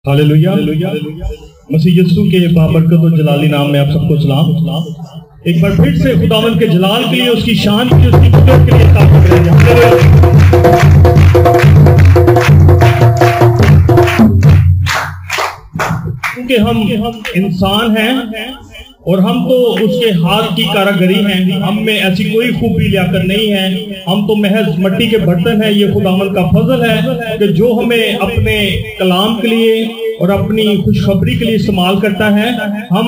Hallelujah. मसीह यीशु के बाबरकत और जलाली नाम में आप सबको सलाम। एक बार फिर से खुदावंद के जलाल के लिए, उसकी शान के लिए, उसकी कुदरत के लिए तारीफ करेंगे। क्योंकि हम इंसान हैं और हम तो उसके हाथ की कारीगरी हैं। हम में ऐसी कोई खूबी लियाकत नहीं है। हम तो महज मिट्टी के बर्तन हैं। ये खुदावंद का फजल है कि जो हमें अपने कलाम के लिए और अपनी खुशखबरी के लिए इस्तेमाल करता है। हम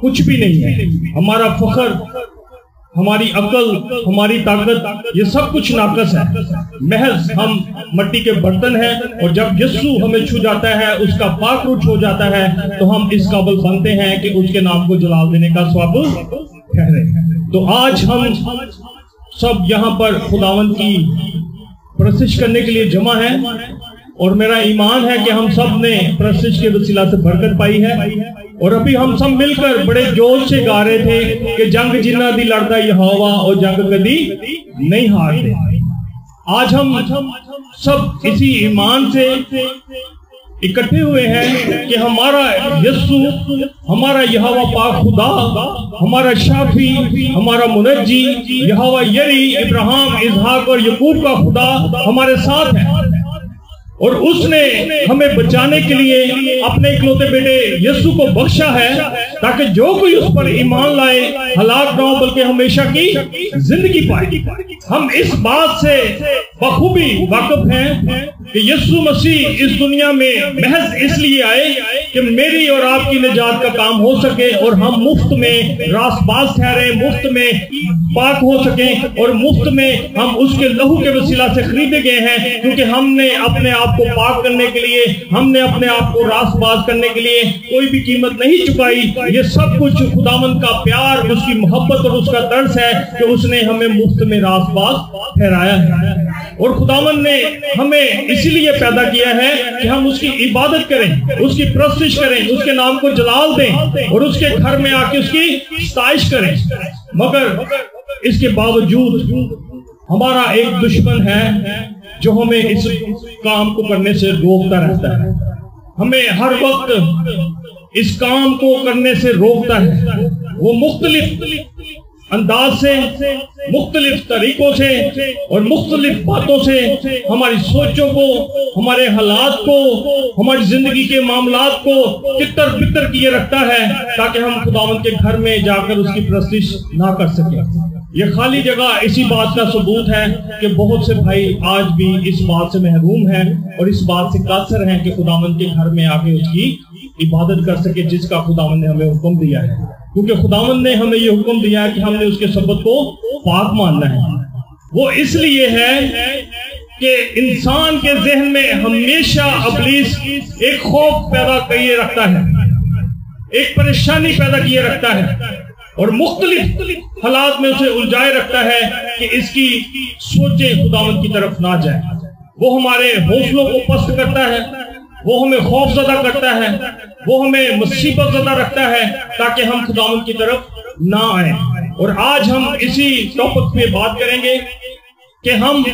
कुछ भी नहीं है। हमारा फख्र, हमारी अकल, हमारी ताकत, ये सब कुछ नाकस है। महज हम मिट्टी के बर्तन हैं और जब यीशु हमें छू जाता है, उसका पाक रूह हो जाता है, तो हम इस काबिल बनते हैं कि उसके नाम को जलाल देने का सवाब ठहरे। तो आज हम सब यहाँ पर खुदावंद की परस्तिश करने के लिए जमा हैं और मेरा ईमान है कि हम सब ने परस्तिश के वसीला से बरकत पाई है। और अभी हम सब मिलकर बड़े जोश से गा रहे थे कि जंग जिन्ना दी लड़दा यहोवा और जंग कदी नहीं हारते। आज हम सब इसी ईमान से इकट्ठे हुए हैं कि हमारा यीशु, हमारा यहोवा पाक खुदा, हमारा शाफी, हमारा मुनज्जी, यहोवा यरी, इब्राहिम, इसहाक और यकूब का खुदा हमारे साथ है। और उसने हमें बचाने के लिए अपने इकलौते बेटे यीशु को बख्शा है, ताकि जो कोई उस पर ईमान लाए हलाक ना हो बल्कि हमेशा की जिंदगी पाए। हम इस बात से बखूबी वाकिफ हैं कि यीशु मसीह इस दुनिया में महज इसलिए आए कि मेरी और आपकी निजात का काम हो सके और हम मुफ्त में रासबाज ठहरे, मुफ्त में पाक हो सके और मुफ्त में हम उसके लहू के वसीला से खरीदे गए हैं। क्योंकि हमने अपने आप को पाक करने के लिए, हमने अपने आप को रासबाज करने के लिए कोई भी कीमत नहीं चुकाई। ये सब कुछ खुदावंद का प्यार, उसकी मोहब्बत और उसका दर्द है कि उसने हमें मुफ्त में रासबाज ठहराया है। और खुदावंद ने हमें इसीलिए पैदा किया है कि हम उसकी इबादत करें, उसकी परस्तिश करें, उसके नाम को जलाल दें और उसके घर में आके उसकी सताइश करें। मगर इसके बावजूद हमारा एक दुश्मन है जो हमें इस काम को करने से रोकता रहता है। हमें हर वक्त इस काम को करने से रोकता है। वो मुख्तलिफ अंदाज से, मुख्तलिफ तरीकों से और मुख्तलिफ बातों से हमारी सोचों को, हमारे हालात को, हमारी जिंदगी के मामलात को तितर बितर किए रखता है, ताकि हम खुदावंद के घर में जाकर उसकी परस्तिश ना कर सके। ये खाली जगह इसी बात का सबूत है कि बहुत से भाई आज भी इस बात से महरूम हैं और इस बात से कासर हैं कि खुदावंद के घर में आके उसकी इबादत कर सके, जिसका खुदावंद ने हमें हुक्म दिया है। क्योंकि खुदावंद ने हमें ये हुक्म दिया है कि हमने उसके सबत को पाक मानना है। वो इसलिए है कि इंसान के जहन में हमेशा इब्लीस एक खौफ पैदा किए रखता है, एक परेशानी पैदा किए रखता है और मुख्तलिफ हालात में उसे उलझाए रखता है कि इसकी सोचें खुदावंद की तरफ ना जाए। वो हमारे हौसलों को पस्त करता है, वो हमें खौफजदा करता है, वो हमें मुसीबत ज़दा रखता है, ताकि हम खुदावंद की तरफ ना आए। और आज हम इसी टॉपिक पे बात करेंगे कि हम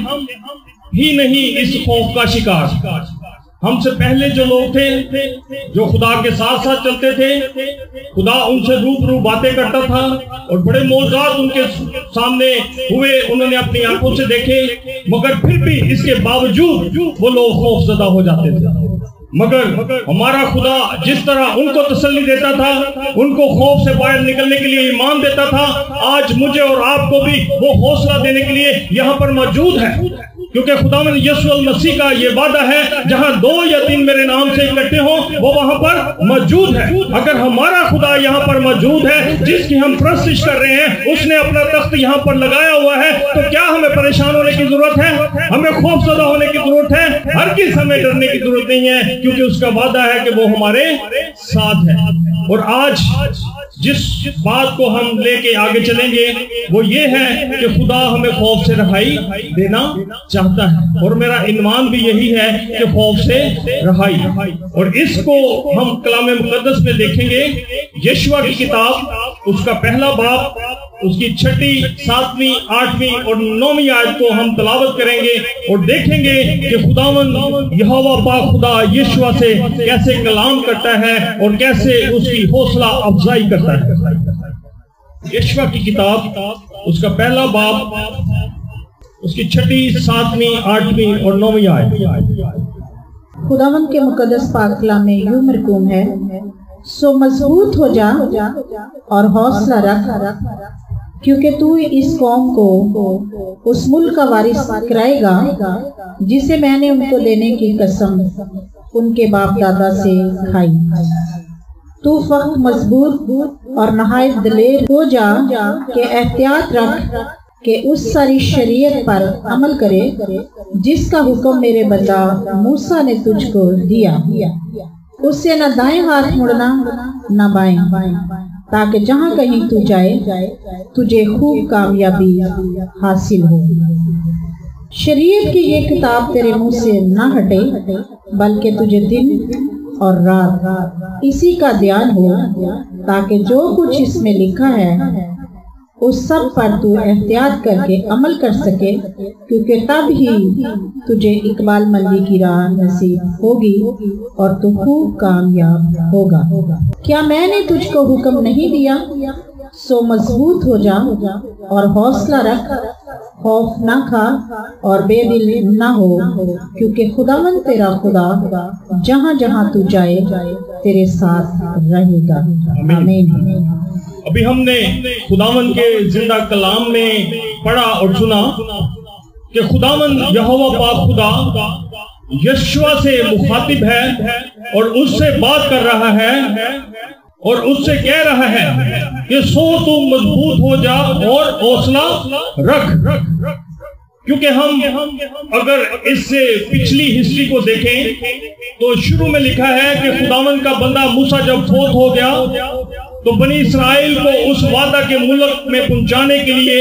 ही नहीं इस खौफ का शिकार। हमसे पहले जो लोग थे, जो खुदा के साथ साथ चलते थे, खुदा उनसे रूबरू बातें करता था और बड़े मौजूद उनके सामने हुए, उन्होंने अपनी आंखों से देखे, मगर फिर भी इसके बावजूद वो लोग खौफजदा हो जाते थे। मगर हमारा खुदा जिस तरह उनको तसल्ली देता था, उनको खौफ से बाहर निकलने के लिए ईमान देता था, आज मुझे और आपको भी वो हौसला देने के लिए यहाँ पर मौजूद है। क्योंकि खुदावंद यीशु मसीह का ये वादा है, जहां 2 या 3 मेरे नाम से इकट्ठे हो वो वहां पर मौजूद है। अगर हमारा खुदा यहाँ पर मौजूद है, जिसकी हम परस्तिश कर रहे हैं, उसने अपना तख्त यहाँ पर लगाया हुआ है, तो क्या हमें परेशान होने की जरूरत है? हमें खौफजदा होने की जरूरत है? हर किस हमें डरने की जरूरत नहीं है, क्योंकि उसका वादा है कि वो हमारे साथ है। और आज जिस बात को हम लेके आगे चलेंगे वो ये है कि खुदा हमें खौफ से रहाई देना चाहता है। और मेरा ईमान भी यही है कि खौफ से रहाई। और इसको हम कलाम मुकद्दस में देखेंगे, यशवा की किताब اس کا پہلا باب، اس کی 6، 7، 8 اور 9 آیت کو ہم تلاوت کریں گے اور دیکھیں گے کہ خداوند یہوہ پاک خدا یشوع سے کیسے کلام کرتا ہے اور کیسے اس کی حوصلہ افزائی کرتا ہے۔ یشوع کی کتاب، اس کا پہلا باب، اس کی 6، 7، 8 اور 9 آیت۔ خداوند کے مقدس پاک کلام میں یوں مرقوم ہے، سو مضبوط ہو جا اور حوصلہ رکھ، کیونکہ تو اس قوم کو اس ملک کا وارث کرائے گا جسے میں نے ان کو دینے کی قسم ان کے باپ دادا سے کھائی۔ تو فقط مضبوط اور نہایت دلیر ہو جا کہ احتیاط رکھ کہ اس ساری شریعت پر عمل کرے جس کا حکم میرے بندہ موسیٰ نے تجھ کو دیا، اس سے نہ دائیں ہاتھ مڑنا نہ بائیں، تاکہ جہاں کہیں تو جائے تجھے خوب کامیابی حاصل ہو۔ شریعت کی یہ کتاب تیرے منہ سے نہ ہٹے، بلکہ تجھے دن اور رات اسی کا دھیان ہو، تاکہ جو کچھ اس میں لکھا ہے اس سب پر تو احتیاط کر کے عمل کر سکے، کیونکہ تب ہی تجھے اقبال مندی کی راہ نصیب ہوگی اور تو خوب کامیاب ہوگا۔ کیا میں نے تجھ کو حکم نہیں دیا؟ سو مضبوط ہو جا اور حوصلہ رکھ، خوف نہ کھا اور بے دل نہ ہو، کیونکہ خداوند تیرا خدا جہاں جہاں تو جائے تیرے ساتھ رہے گا۔ آمین۔ ابھی ہم نے خداوند کے زندہ کلام میں پڑھا اور سنا کہ خداوند یہوہ پاک خدا یشوع سے مخاطب ہے اور اس سے بات کر رہا ہے اور اس سے کہہ رہا ہے کہ سو تو مضبوط ہو جا اور حوصلہ رکھ، کیونکہ ہم اگر اس سے پچھلی ہسٹری کو دیکھیں تو شروع میں لکھا ہے کہ خداوند کا بندہ موسیٰ جب فوت ہو گیا تو بنی اسرائیل کو اس وعدہ کے ملک میں پہنچانے کے لیے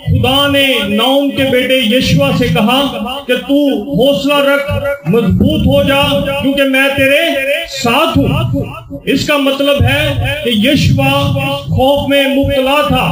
خدا نے ناؤم کے بیٹے یشوع سے کہا کہ تو حوصلہ رکھ، مضبوط ہو جا، کیونکہ میں تیرے ساتھ ہوں۔ اس کا مطلب ہے کہ یشوع خوف میں مبتلا تھا،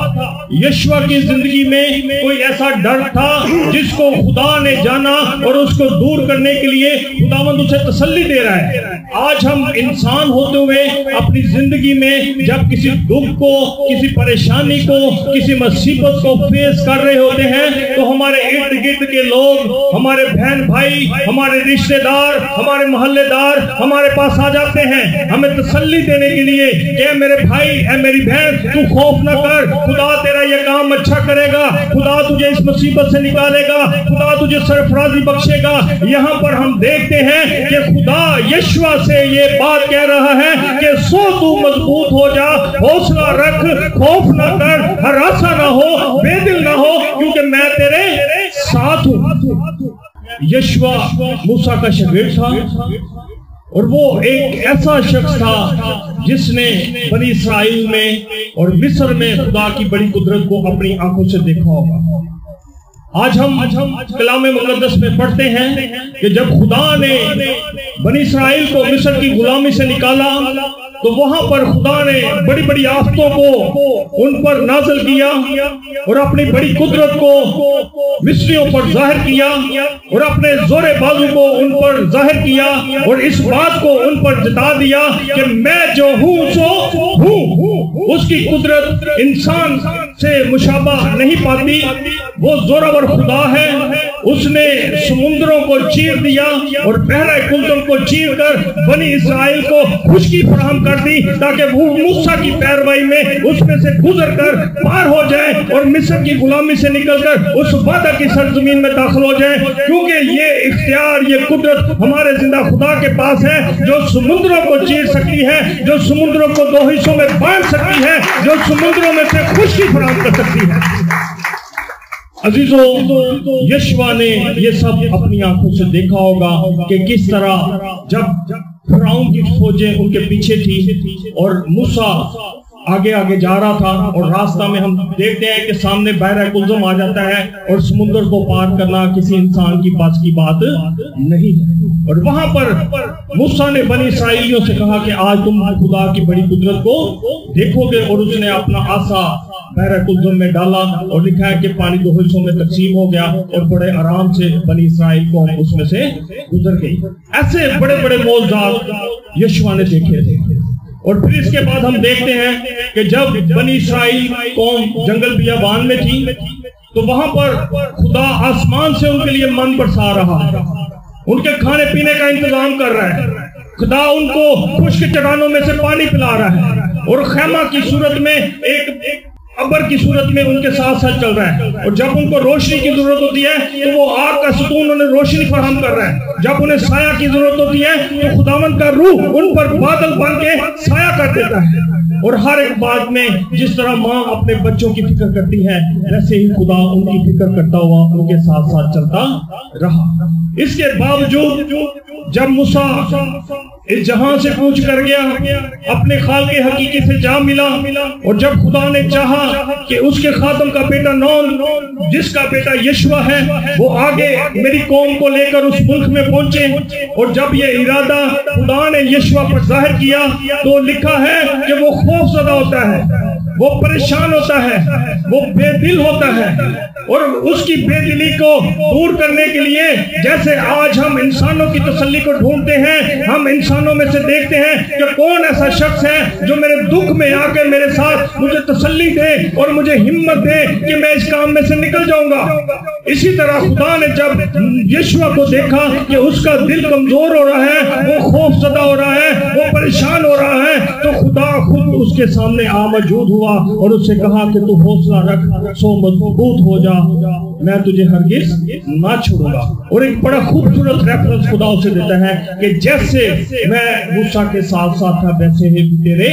یشوع کی زندگی میں کوئی ایسا ڈر تھا جس کو خدا نے جانا اور اس کو دور کرنے کے لیے خداوند اسے تسلی دے رہا ہے۔ آج ہم انسان ہوتے ہوئے اپنی زندگی میں جب کسی دکھ کو، کسی پریشانی کو، کسی مصیبت کو فیس کر رہے ہوتے ہیں تو ہمارے ارد گرد کے لوگ، ہمارے بہن بھائی، ہمارے رشتہ دار، ہمارے محلے دار ہمارے پاس آ جاتے ہیں ہمیں تسلی دینے کے لیے کہ اے میرے بھائی، اے میری بہن، تو خوف نہ کر، خدا تیرا یہ کام اچھا کرے گا، خدا تجھے اس مصیبت سے نکالے گا، خدا تجھے سرفرازی بخشے گا۔ یہاں پر ہم دیکھتے ہیں کہ خدا یشوع سے یہ بات کہہ رہا ہے کہ سو تو مضبوط ہو جا، حوصلہ رکھ، خوف نہ کر، ہراساں نہ ہو، بے دل نہ ہو، کیونکہ میں تیرے ساتھ ہوں۔ یشوع موسیٰ کا شاگرد تھا اور وہ ایک ایسا شخص تھا جس نے بنی اسرائیل میں اور مصر میں خدا کی بڑی قدرت کو اپنی آنکھوں سے دیکھا ہوگا۔ آج ہم کلام مقدس میں پڑھتے ہیں کہ جب خدا نے بنی اسرائیل کو مصر کی غلامی سے نکالا تو وہاں پر خدا نے بڑی بڑی آفتوں کو ان پر نازل کیا اور اپنی بڑی قدرت کو مصریوں پر ظاہر کیا اور اپنے زور بازو کو ان پر ظاہر کیا اور اس بات کو ان پر جتا دیا کہ میں جو ہوں سو ہوں۔ اس کی قدرت انسان سے مشابہ نہیں پاتی، وہ زورور خدا ہے۔ اس نے سمندروں کو چیر دیا اور بحر قلزم کو چیر کر بنی اسرائیل کو خشکی فراہم کر دی تاکہ وہ موسیٰ کی پیروی میں اس میں سے گزر کر پار ہو جائے اور مصر کی غلامی سے نکل کر اس وعدہ کی سرزمین میں داخل ہو جائے، کیونکہ یہ اختیار، یہ قدرت ہمارے زندہ خدا کے پاس ہے جو سمندروں کو چیر سکتی ہے، جو سمندروں کو دو حصوں میں بانٹ سکتی ہے، جو سمندروں میں سے خشکی فراہم کر سکتی ہے۔ عزیزو، یشوع نے یہ سب اپنی آنکھوں سے دیکھا ہوگا کہ کس طرح جب فرعون کی فوجیں ان کے پیچھے تھی اور موسیٰ आगे आगे जा रहा था और रास्ता में हम देखते हैं कि सामने बहरा कुल्ज़म आ जाता है और समुद्र को पार करना किसी इंसान की बस की बात नहीं है। और वहां पर मूसा ने बनी इसराइलियों से कहा कि आज तुम खुदा की बड़ी कुदरत को देखोगे, और उसने अपना आसा बहरा कुल्ज़म में डाला और लिखा है कि पानी 2 हिस्सों में तकसीम हो गया और बड़े आराम से बनी इसराइल को उसमें से गुजर गई। ऐसे बड़े बड़े मौजूदात यशुआ ने देखे थे। और फिर इसके बाद हम देखते हैं कि जब बनी इसराइल कौम जंगल बियाबान में थी तो वहां पर खुदा आसमान से उनके लिए मन बरसा रहा है, उनके खाने पीने का इंतजाम कर रहा है। खुदा उनको खुश्क चट्टानों में से पानी पिला रहा है और खैमा की सूरत में एक अबर की सूरत में उनके साथ साथ चल रहा है। और जब उनको रोशनी की जरूरत होती है तो वो आग का सतून उन्हें रोशनी फराहम कर रहा है। जब उन्हें साया की जरूरत होती है तो खुदावंद का रूह उन पर बादल बन के साया कर देता है। और हर एक बात में जिस तरह माँ अपने बच्चों की फिक्र करती है, वैसे ही खुदा उनकी फिक्र करता हुआ उनके साथ साथ चलता रहा। इसके बावजूद जब मूसा इस जहां से कूच कर गया, अपने खालिक हकीकी से जा मिला, और जब खुदा ने चाहा कि उसके खातम का बेटा नून, जिसका बेटा यशुआ है, वो आगे मेरी कौम को लेकर उस मुल्क में पहुंचे, और जब ये इरादा खुदा ने यशुआ पर जाहिर किया तो लिखा है कि वो खौफज़दा होता है, वो परेशान होता है, वो बेदिल होता है। और उसकी बेदिली को दूर करने के लिए जैसे आज हम इंसानों की तसल्ली को ढूंढते हैं, हम इंसानों में से देखते हैं कि कौन ऐसा शख्स है जो मेरे दुख में आकर मेरे साथ मुझे तसल्ली दे और मुझे हिम्मत दे कि मैं इस काम में से निकल जाऊंगा। इसी तरह खुदा ने जब यशुआ को देखा कि उसका दिल कमजोर हो रहा है, वो खौफज़दा हो रहा है, वो परेशान हो रहा है, तो खुदा खुद उसके सामने आ मौजूद हुआ और उससे कहा कि तू हौसला रख, सो मजबूत हो जा, मैं तुझे हरगिज ना छोड़ूंगा। और एक बड़ा खूबसूरत रेफरेंस खुदा उसे देता है कि जैसे मैं मूसा के साथ साथ था वैसे ही तेरे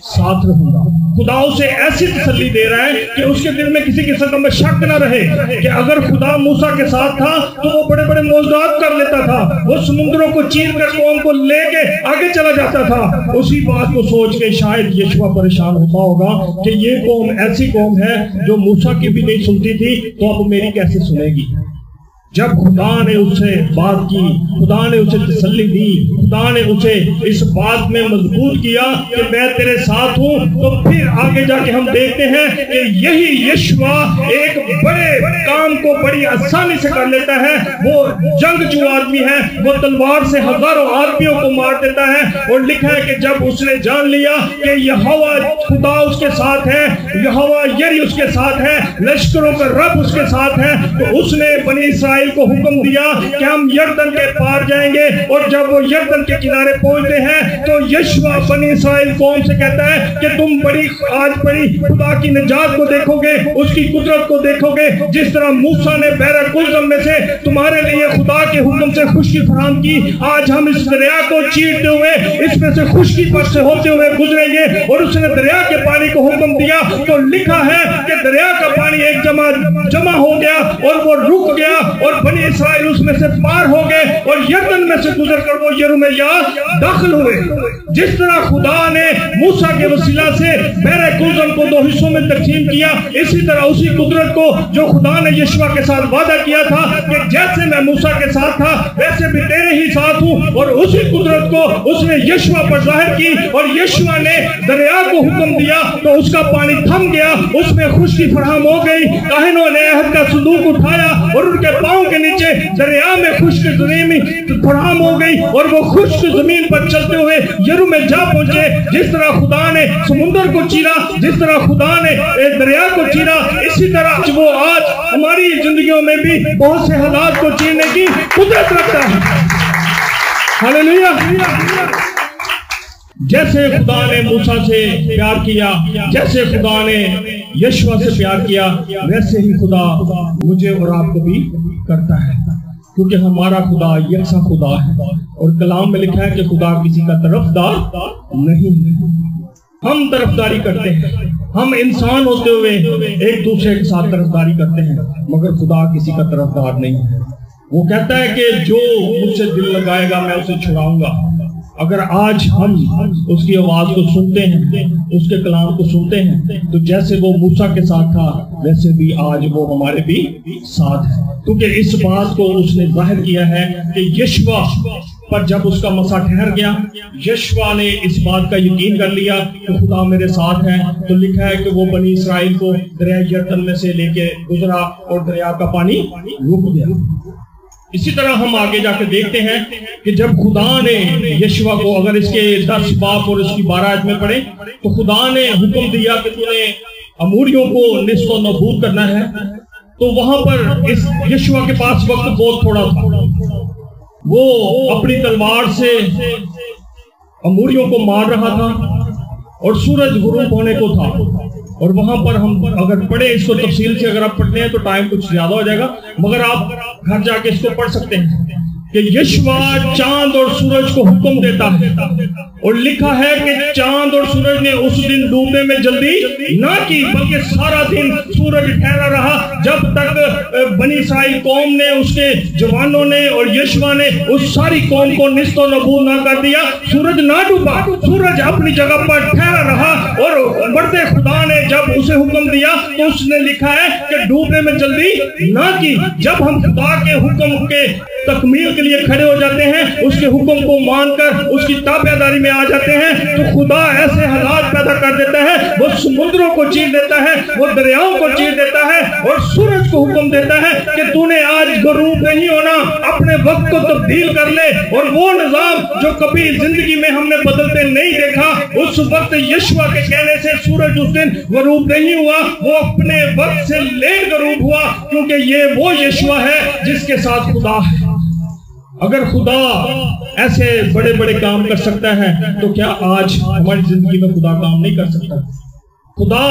साथ रहूंगा। खुदा उसे ऐसी तसल्ली दे रहा है कि उसके दिल में किसी किस्म का शक न रहे कि अगर खुदा मूसा के साथ था तो वो बड़े बड़े मौजूदात कर लेता था, वो समुद्रों को चीर कर कौम को लेके आगे चला जाता था। उसी बात को सोच के शायद यशुआ परेशान होता होगा कि ये कौम ऐसी कौम है जो मूसा की भी नहीं सुनती थी, तो अब मेरी कैसे सुनेगी। जब खुदा ने उससे बात की, खुदा ने उसे तसल्ली दी, खुदा ने उसे इस बात में मजबूत किया कि मैं तेरे साथ हूं, तो फिर आगे जाके हम देखते हैं कि यही यशुआ एक बड़े काम को बड़ी आसानी से कर लेता है। वो जंगजू आदमी है, वो तलवार से हजारों आदमियों को मार देता है। और लिखा है कि जब उसने जान लिया कि यहोवा खुदा उसके साथ है, यहोवा यरी उसके साथ है, लश्करों का रब उसके साथ है, तो उसने बनी इसराइल को हुक्म दिया कि हम यरदन के पार जाएंगे। और जब वो यरदन के किनारे पहुंचते हैं तो यशुआ बनी इसराइल कौम से कहता है कि तुम आज बड़ी खुदा की निजात को देखोगे, उसकी कुदरत को देखोगे। जिस तरह मूसा ने बहरा कुल्ज़म में से तुम्हारे लिए खुदा के हुक्म से खुशकी फराहम की, आज हम इस दरिया को चीरते हुए इसमें से खुशकी पर से होते हुए गुजरेंगे। और उसने दरिया के पानी को हुक्म दिया तो लिखा है कि दरिया का पानी एक जमा हो गया और वो रुक गया और बनी इसराइल उसमें से पार हो गए और यरदन में से गुजर कर वो यरूमेया दाखिल हुए। जिस तरह खुदा ने मूसा के वसीला से बहरा कुल्ज़म को 2 हिस्सों में तकसीम किया, इसी तरह उसी कुदरत को जो खुदा ने यशुआ के साथ वादा किया था कि जैसे मैं मूसा के साथ था वैसे भी तेरे ही साथ हूं, और उसी कुदरत को उसने यशुआ पर जाहिर की। और यशुआ ने दरिया को हुक्म दिया तो उसका पानी थम गया, उसमें खुशकी फराहम हो गई। काहिनों ने अहद का संदूक उठाया और उनके पांव के नीचे दरिया में खुश्क जमीन फराहम हो गई और वो खुश्क जमीन पर चलते हुए यरू में जा पहुंचे। जिस तरह खुदा ने समुद्र को चीरा, जिस तरह खुदा ने दरिया को चीरा, इसी तरह वो आज हमारी जिंदगियों में भी बहुत से हालात को चीरने की कुदरत रखता है। हालेलुया। जैसे खुदा ने मूसा से प्यार किया, जैसे खुदा ने यशुआ से प्यार किया, वैसे ही खुदा मुझे और आपको भी करता है, क्योंकि हमारा खुदा यकसा खुदा है। और कलाम में लिखा है कि खुदा किसी का तरफदार नहीं है। हम तरफदारी करते हैं, हम इंसान होते हुए एक दूसरे के साथ तरफदारी करते हैं, मगर खुदा किसी का तरफदार नहीं है। वो कहता है कि जो मुझसे दिल लगाएगा मैं उसे छुड़ाऊंगा। اگر آج ہم اس کی آواز کو سنتے ہیں، اس کے کلام کو سنتے ہیں، تو جیسے وہ موسیٰ کے ساتھ تھا ویسے بھی آج وہ ہمارے بھی ساتھ ہے، کیونکہ اس بات کو اس نے ظاہر کیا ہے کہ یشوع پر جب اس کا مسا ٹھہر گیا، یشوع نے اس بات کا یقین کر لیا کہ خدا میرے ساتھ ہے، تو لکھا ہے کہ وہ بنی اسرائیل کو دریا یردن میں سے لے کے گزرا اور دریا کا پانی رک گیا۔ اسی طرح ہم آگے جا کے دیکھتے ہیں کہ جب خدا نے یشوع کو، اگر اس کے 10 باب اور اس کی 12 آیت میں پڑھیں تو خدا نے حکم دیا کہ تو نے اموریوں کو نصف و نابود کرنا ہے، تو وہاں پر اس یشوع کے پاس وقت بہت تھوڑا تھا، وہ اپنی تلوار سے اموریوں کو مار رہا تھا اور سورج غروب ہونے کو تھا، اور وہاں پر ہم اگر پڑھیں اس کو تفصیل سے، اگر آپ پڑھتے ہیں تو ٹائم کچھ زیادہ ہو جائے گا، مگر آپ گھر جا کے اس کو پڑھ سکتے ہیں کہ یشوع چاند اور سورج کو حکم دیتا ہے، اور لکھا ہے کہ چاند اور سورج نے اس دن ڈوبنے میں جلدی نہ کی، بلکہ سارا دن سورج ٹھہرا رہا جب تک بنی اسرائیل قوم نے، اس کے جوانوں نے اور یشوع نے اس ساری قوم کو نصف و نابود نہ کر دیا۔ سورج نہ ڈوبا، سورج اپنی جگہ پر ٹھہرا رہا، اور بڑے خدا نے جب اسے حکم دیا تو اس نے لکھا ہے کہ ڈوبنے میں جلدی نہ کی۔ جب ہم خدا کے حکم کے تکمیل کے لیے کھڑے ہو جاتے ہیں، اس کے حکم کو مان کر اس کی تابعداری میں آ جاتے ہیں، تو خدا ایسے حالات پیدا کر دیتا ہے، وہ سمندروں کو چیر دیتا ہے، وہ دریاؤں کو چیر دیتا ہے، اور سورج کو حکم دیتا ہے کہ تو نے آج غروب نہیں ہونا، اپنے وقت کو تبدیل کر لے۔ اور وہ نظام جو کبھی زندگی میں ہم نے بدلتے نہیں دیکھا، اس وقت یشوع کے کہنے سے سورج اس دن غروب نہیں ہوا، وہ اپنے وقت سے لیٹ غروب ہوا، کیونکہ یہ وہ یشوع ہے جس کے ساتھ خدا ہے۔ اگر خدا ایسے بڑے بڑے کام کر سکتا ہے تو کیا آج ہماری زندگی میں خدا کام نہیں کر سکتا؟ خدا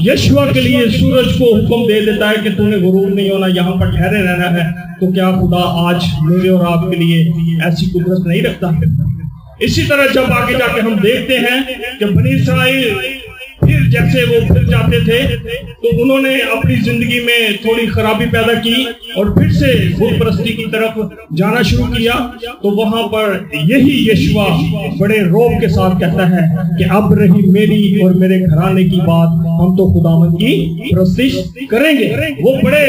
یشوع کے لیے سورج کو حکم دے دیتا ہے کہ تو نے غروب نہیں ہونا، یہاں پر ٹھہرے رہنا ہے، تو کیا خدا آج میرے اور آپ کے لیے ایسی قدرت نہیں رکھتا؟ اسی طرح جب آگے جا کے ہم دیکھتے ہیں کہ بنی اسرائیل پھر جیسے وہ پھر جاتے تھے تو انہوں نے اپنی زندگی میں تھوڑی خرابی پیدا کی اور پھر سے بت پرستی کی طرف جانا شروع کیا، تو وہاں پر یہی یشوع بڑے روب کے ساتھ کہتا ہے کہ اب رہی میری اور میرے گھرانے کی بات، ہم تو خداوند کی پرستش کریں گے۔ وہ بڑے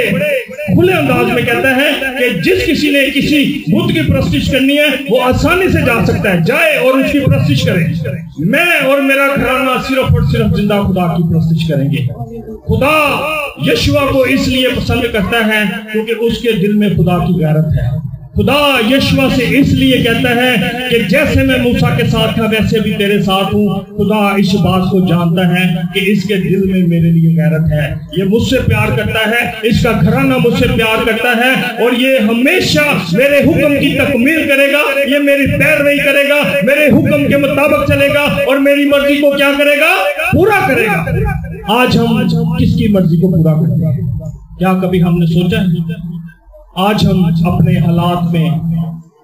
کھلے انداز میں کہتا ہے کہ جس کسی نے کسی بت کی پرستش کرنی ہے وہ آسانی سے جا سکتا ہے، جائے اور اس کی پرستش کرے، میں اور میرا گھرانہ صرف اور صرف زندہ خدا کی پرستش کریں گے۔ خدا یشوع کو اس لیے پسند کرتا ہے کیونکہ اس کے دل میں خدا کی غیرت ہے۔ خدا یشوع سے اس لیے کہتا ہے کہ جیسے میں موسیٰ کے ساتھ تھا ویسے بھی تیرے ساتھ ہوں۔ خدا اس بات کو جانتا ہے کہ اس کے دل میں میرے لیے غیرت ہے، یہ مجھ سے پیار کرتا ہے، اس کا گھرانہ مجھ سے پیار کرتا ہے، اور یہ ہمیشہ میرے حکم کی تکمیل کرے گا، یہ میری پیروی کرے گا، میرے حکم کے مطابق چلے گا اور میری مرضی کو کیا کرے گا؟ پورا کرے گا۔ آج ہم کس کی مرضی کو پورا کرتے ہیں؟ کیا کبھی ہم نے سوچا ہے؟ آج ہم اپنے حالات میں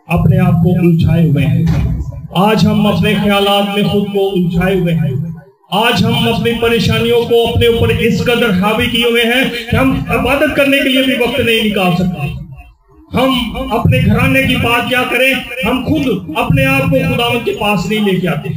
اپنے آپ کو الجھائے ہوئے ہیں، آج ہم اپنے خیالات میں خود کو الجھائے ہوئے ہیں، آج ہم اپنی پریشانیوں کو اپنے اوپر اس قدر حاوی کیے ہوئے ہیں کہ ہم عبادت کرنے کے لیے بھی وقت نہیں نکال سکتے۔ ہم اپنے گھرانے کی بات کیا کریں، ہم خود اپنے آپ کو خداوند کے پاس نہیں لے کے آتے،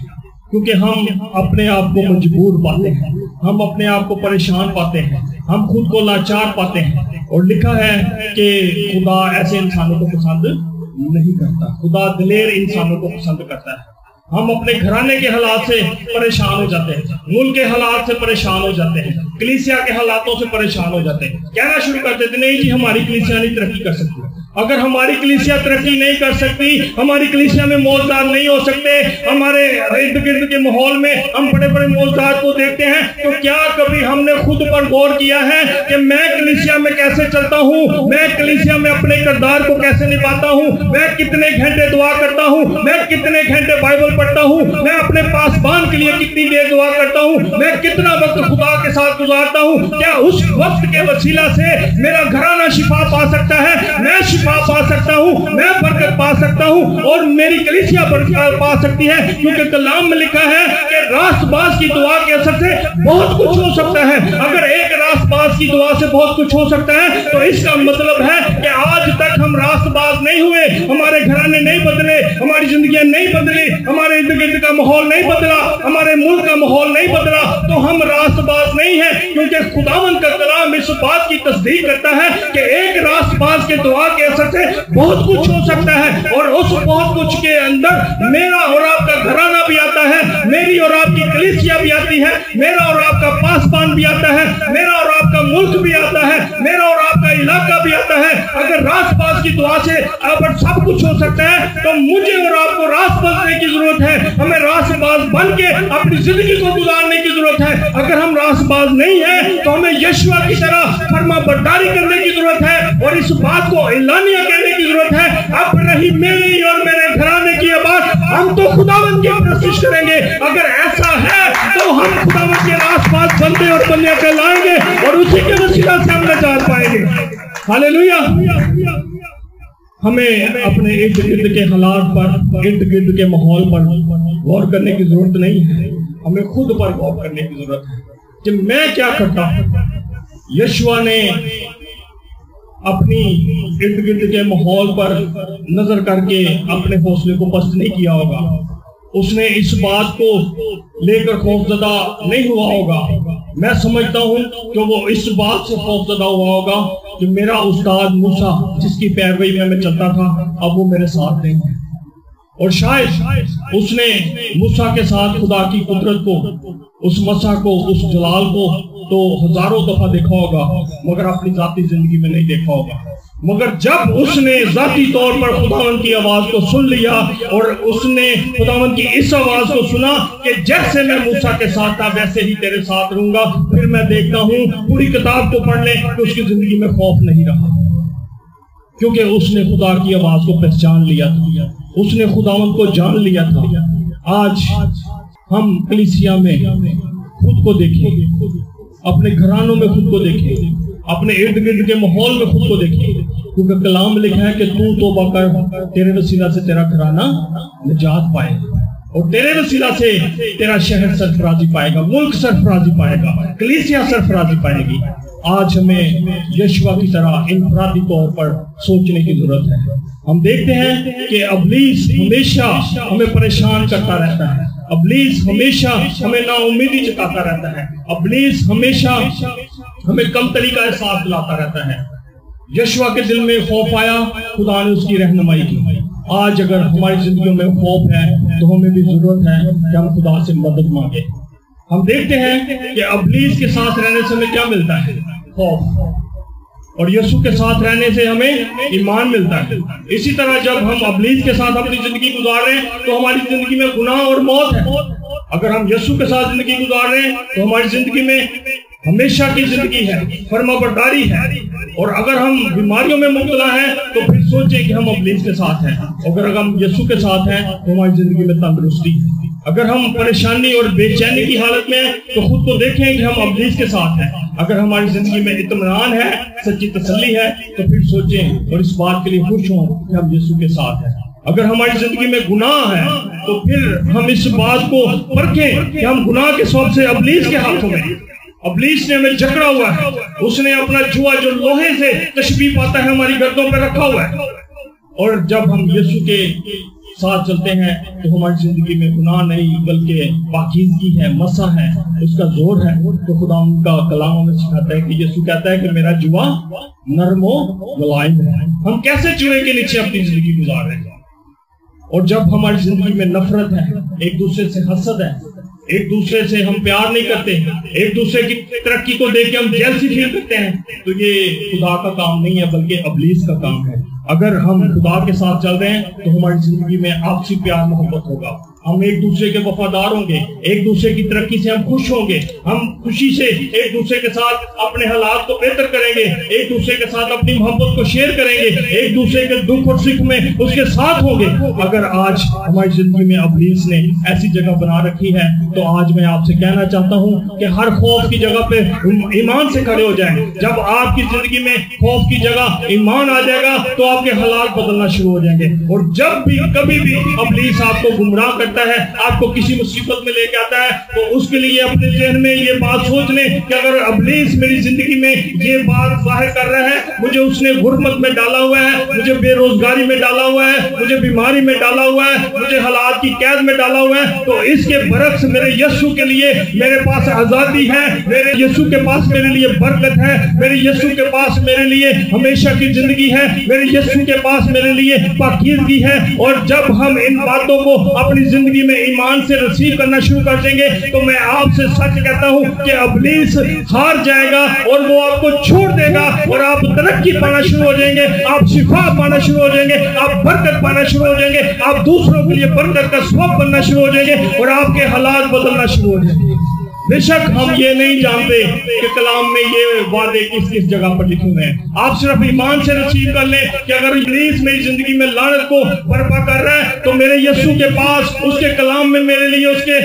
کیونکہ ہم اپنے آپ کو مجبور پاتے ہیں، ہم اپنے آپ کو پریشان پاتے ہیں، ہم خود کو لاچار پاتے ہیں۔ اور لکھا ہے کہ خدا ایسے انسانوں کو پسند نہیں کرتا، خدا دلیر انسانوں کو پسند کرتا ہے۔ ہم اپنے گھرانے کے حالات سے پریشان ہو جاتے ہیں، ملک کے حالات سے پریشان ہو جاتے ہیں، کلیسیا کے حالاتوں سے پریشان ہو جاتے ہیں، کہنا شروع کر دیتے نہیں جی ہماری کلیسیا نہیں ترقی کر سکتی۔ اگر ہماری کلیسیا ترقی نہیں کر سکتی، ہماری کلیسیا میں موزدار نہیں ہو سکتے، ہمارے ارد گرد کے ماحول میں ہم بڑے بڑے موزدار کو دیکھتے ہیں، تو کیا کبھی ہم نے خود پر غور کیا ہے کہ میں کلیسیا میں کیسے چلتا ہوں، میں کلیسیا میں اپنے کردار کو کیسے نبھاتا ہوں، میں کتنے گھنٹے دعا کرتا ہوں، میں کتنے گھنٹے بائبل پڑھتا ہوں، میں اپنے پاسبان کے لیے کتنی دیر دعا کرتا ہوں، میں کتنا وقت خدا کے ساتھ گزارتا ہوں؟ کیا اس وقت کے وسیلہ سے میرا گھرانہ شفا پا سکتا ہے، میں شفا پا سکتا ہوں، میں برکت پا سکتا ہوں، اور میری کلیسیا برکت پا سکتی ہے؟ کیونکہ کلام میں لکھا ہے کہ راست باز کی دعا کے اثر سے بہت کچھ ہو سکتا ہے۔ اگر ایک راست باز باز کی دعا سے بہت کچھ ہو سکتا ہے، تو اس کا مطلب ہے کہ آج تک ہم راست باز نہیں ہوئے، ہمارے گھرانے نہیں بدلے، ہماری زندگیاں نہیں بدلی، ہمارے ارد گرد کا ماحول نہیں بدلا، ہمارے ملک کا ماحول نہیں بدلا، تو ہم راست باز نہیں ہیں، کیونکہ خداوند کا کلام اس بات کی تصدیق کرتا ہے کہ ایک راست باز کے دعا کے اثر سے بہت کچھ ہو سکتا ہے، اور اس بہت کچھ کے اندر میرا اور آپ کا گھرانہ بھی آتا ہے، میری اور آپ کی کلیسیا بھی آتی ہے، میرا اور آپ کا پاسبان بھی آتا ہے، میرا اور آپ کا ملک بھی آتا ہے، میرا اور آپ کا علاقہ بھی آتا ہے۔ اگر راست باز کی دعا سے اب سب کچھ ہو سکتا ہے تو مجھے اور آپ کو راست بننے کی ضرورت ہے، ہمیں راست باز بن کے اپنی زندگی کو گزارنے کی ضرورت ہے۔ اگر ہم راست باز نہیں ہیں تو ہمیں یشوع کی طرح فرما برداری کرنے کی ضرورت ہے، اور اس بات کو اعلانیہ کہنے کی ضرورت ہے، اب رہی میری اور میرے گھرانے کی آواز، ہم تو خداوند کی پرستش کریں گے۔ اگر ایسا ہے تو ہم خداوند کے راست باز بندے اور بندیاں کہلائیں گے، اور اسی کے وسیلہ سے ہم نجات پائیں گے۔ ہاللیلویہ۔ ہمیں اپنے ارد گرد کے حالات پر، ارد گرد کے ماحول پر غور کرنے کی ضرورت نہیں ہے، ہمیں خود پر غور کرنے کی ضرورت ہے کہ میں کیا کرتا ہوں۔ یشوع نے اپنی ارد گرد کے ماحول پر نظر کر کے اپنے حوصلے کو پست نہیں کیا ہوگا، اس نے اس بات کو لے کر خوفزدہ نہیں ہوا ہوگا۔ میں سمجھتا ہوں کہ وہ اس بات سے خوفزدہ ہوا ہوگا کہ میرا استاد موسیٰ جس کی پیروی میں چلتا تھا اب وہ میرے ساتھ نہیں ہے، اور شاید اس نے موسیٰ کے ساتھ خدا کی قدرت کو، اس مسیح کو، اس جلال کو تو ہزاروں دفعہ دیکھا ہوگا، مگر اپنی ذاتی زندگی میں نہیں دیکھا ہوگا۔ مگر جب اس نے ذاتی طور پر خداوند کی آواز کو سن لیا، اور اس نے خداوند کی اس آواز کو سنا کہ جیسے میں موسیٰ کے ساتھ تھا ویسے ہی تیرے ساتھ رہوں گا، پھر میں دیکھتا ہوں پوری کتاب کو پڑھ لیں کہ اس کی زندگی میں خوف نہیں رہا، کیونکہ اس نے خدا کی آواز کو پہچان لیا تھا، اس نے خداوند کو جان لیا تھا۔ آج ہم کلیسیا میں خود کو دیکھیں، اپنے گھرانوں میں خود کو دیکھیں، اپنے ارد گرد کے ماحول میں خود کو دیکھیں، کیونکہ کلام میں لکھا ہے کہ تو توبہ کر، تیرے وسیلہ سے تیرا گھرانہ نجات پائے گا، اور تیرے وسیلہ سے تیرا شہر سرفرازی پائے گا، ملک سرفرازی پائے گا، کلیسیا سرفرازی پائے گی۔ آج ہمیں یشوع کی طرح انفرادی طور پر سوچنے کی ضرورت ہے۔ ہم دیکھتے ہیں کہ ابلیس ہمیشہ ہمیں پریشان کرتا رہتا ہے، ابلیس ہمیشہ ہمیں نا امیدی جتاتا رہتا ہے، ابلیس ہمیشہ ہمیں کم تری کا احساس دلاتا رہتا ہے۔ یشوع کے دل میں خوف آیا، خدا نے اس کی رہنمائی کی۔ آج اگر ہماری زندگیوں میں خوف ہے تو ہمیں بھی ضرورت ہے کہ ہم خدا سے مدد مانگیں۔ ہم دیکھتے ہیں کہ ابلیس کے ساتھ رہنے سے ہمیں کیا ملتا ہے؟ خوف، اور یسوع کے ساتھ رہنے سے ہمیں ایمان ملتا ہے۔ اسی طرح جب ہم ابلیس کے ساتھ اپنی زندگی گزار رہے ہیں تو ہماری زندگی میں گناہ اور موت ہے۔ اگر ہم یسوع کے ساتھ زندگی گزار رہے ہیں تو ہماری زندگی میں ہمیشہ کی زندگی ہے، فرما برداری ہے، اور اگر ہم بیماریوں میں مبتلا ہیں تو پھر سوچیں کہ ہم ابلیس کے ساتھ ہیں، اگر ہم یسوع کے ساتھ ہیں تو ہماری زندگی میں تندرستی ہے۔ اگر ہم پریشانی اور بے چینی کی حالت میں ہیں تو خود کو دیکھیں کہ ہم ابلیس کے ساتھ ہیں۔ اگر ہماری زندگی میں اطمینان ہے، سچی تسلی ہے، تو پھر سوچیں اور اس بات کے لیے خوش ہوں کہ ہم یسوع کے ساتھ ہیں۔ اگر ہماری زندگی میں گناہ ہے تو پھر ہم اس بات کو پرکھیں کہ ہم گناہ کے سبب سے ابلیس کے ہاتھوں میں، ابلیس نے ہمیں جکڑا ہوا ہے، اس نے اپنا جوا جو لوہے سے تشبیہ پاتا ہے ہماری گردوں پہ رکھا ہوا ہے۔ اور جب ہم یسوع کے ساتھ چلتے ہیں تو ہماری زندگی میں گناہ نہیں بلکہ پاکیزگی ہے، مسح ہے، اس کا زور ہے۔ تو خدا ان کا کلام ہمیں سکھاتا ہے کہ یسوع کہتا ہے کہ میرا جوا نرم و ملائم ہے۔ ہم کیسے جوے کے نیچے اپنی زندگی گزار رہے ہیں؟ اور جب ہماری زندگی میں نفرت ہے، ایک دوسرے سے حسد ہے، ایک دوسرے سے ہم پیار نہیں کرتے، ایک دوسرے کی ترقی کو دیکھ کے ہم جیلسی فیل کرتے ہیں، تو یہ خدا کا کام نہیں ہے بلکہ ابلیس کا کام ہے۔ اگر ہم خدا کے ساتھ چل رہے ہیں تو ہماری زندگی میں آپسی پیار محبت ہوگا، ہم ایک دوسرے کے وفادار ہوں گے، ایک دوسرے کی ترقی سے ہم خوش ہوں گے، ہم خوشی سے ایک دوسرے کے ساتھ اپنے حالات کو بہتر کریں گے، ایک دوسرے کے ساتھ اپنی محبت کو شیئر کریں گے، ایک دوسرے کے دکھ اور سکھ میں اس کے ساتھ ہوں گے۔ اگر آج ہماری زندگی میں ابلیس نے ایسی جگہ بنا رکھی ہے تو آج میں آپ سے کہنا چاہتا ہوں کہ ہر خوف کی جگہ پہ ایمان سے کھڑے ہو جائیں۔ جب آپ کی زندگی میں خوف کی جگہ ایمان آ جائے گا تو آپ کے حالات بدلنا شروع ہو جائیں گے، اور جب بھی کبھی بھی ابلیس آپ کو گمراہ کرنے کرتا ہے, آپ کو کسی مصیبت میں لے کے آتا ہے, تو اس کے لیے اپنے ذہن میں یہ بات سوچ لیں کہ اگر ابلیس میری زندگی میں یہ بات ظاہر کر رہا ہے, مجھے اس نے غربت میں ڈالا ہوا ہے, مجھے بے روزگاری میں ڈالا ہوا ہے, مجھے بیماری میں ڈالا ہوا ہے, مجھے حالات کی قید میں ڈالا ہوا ہے, تو اس کے برعکس میرے یسوع کے لیے میرے پاس آزادی ہے, میرے یسوع کے پاس میرے لیے برکت ہے, میرے یسوع کے پاس میرے لیے ہمیشہ کی زندگی ہے, میرے یسوع کے پاس میرے لیے پاکیزگی ہے. اور جب ہم ان باتوں کو اپنی زندگی میں ایمان سے ریسیو کرنا شروع کر دیں گے, تو میں آپ سے سچ کہتا ہوں کہ ابلیس ہار جائے گا اور وہ آپ کو چھوڑ دے گا, اور آپ ترقی پانا شروع ہو جائیں گے, آپ شفا پانا شروع ہو جائیں گے, آپ برکت پانا شروع ہو جائیں گے, آپ دوسروں کے لیے برکت کا سبب بننا شروع ہو جائیں گے, اور آپ کے حالات بدلنا شروع ہو جائیں گے. بے شک ہم یہ نہیں جانتے کہ کلام میں یہ وعدے کس کس جگہ پر لکھے ہوئے ہیں. آپ صرف ایمان سے رسیو کر لیں کہ اگر ابلیس میری زندگی میں لعنت کو برپا کر رہا ہے, تو میرے یسوع کے پاس اس کے کلام میں میرے لیے اس کے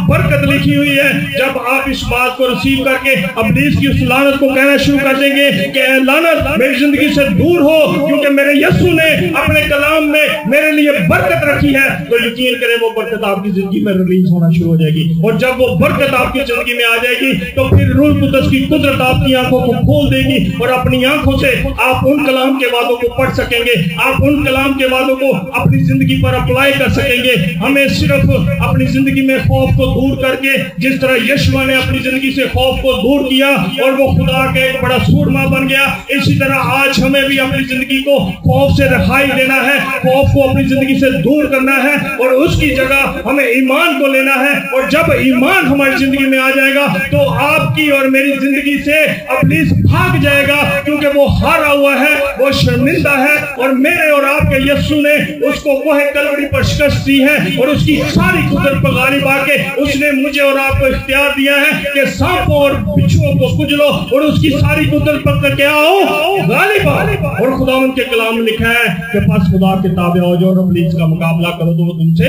برکت لکھی ہوئی ہے. جب آپ اس بات کو رسیو کر کے ابلیس کی اس لعنت کو کہنا شروع کر دیں گے کہ اے لعنت میری زندگی سے دور ہو, کیونکہ میرے یسوع نے اپنے کلام میں میرے لیے برکت رکھی ہے, تو یقین کریں وہ برکت آپ کی زندگی میں ریلیز ہونا شروع ہو جائے گی. اور جب وہ برکت آپ کی زندگی میں آ جائے گی, تو پھر روح القدس کی قدرت آپ کی آنکھوں کو کھول دے گی, اور اپنی آنکھوں سے آپ ان کلام کے وعدوں کو پڑھ سکیں گے, آپ ان کلام کے وعدوں کو اپنی زندگی پر اپلائی کر سکیں گے. ہمیں صرف اپنی زندگی میں خوف کو دور کر کے, جس طرح یشوع نے اپنی زندگی سے خوف کو دور کیا اور وہ خدا کا ایک بڑا سورما بن گیا, اسی طرح آج ہمیں بھی اپنی زندگی کو خوف سے رہائی دینا ہے, خوف کو اپنی زندگی سے دور کرنا ہے, اور اس کی جگہ ہمیں ایمان کو لینا ہے. اور جب ایمان ہماری زندگی میں آ جائے گا, تو آپ کی اور میری زندگی سے ابلیس بھاگ جائے گا, کیونکہ وہ ہارا ہوا ہے, وہ شرمندہ ہے, اور میرے اور آپ کے یسوع نے اس کو کوہ کلوری پر شکست دی ہے, اور اس کی ساری قدرت پر غالب آ کے اس نے مجھے اور آپ کو اختیار دیا ہے کہ سانپوں اور بچھوؤں کو کچلو, اور اس کی ساری قدرت پر کیا ہو غالب آؤ. اور خداوند کے کلام میں لکھا ہے کہ پس خدا کے تابع ہو جاؤ اور ابلیس کا مقابلہ کرو تو وہ تم سے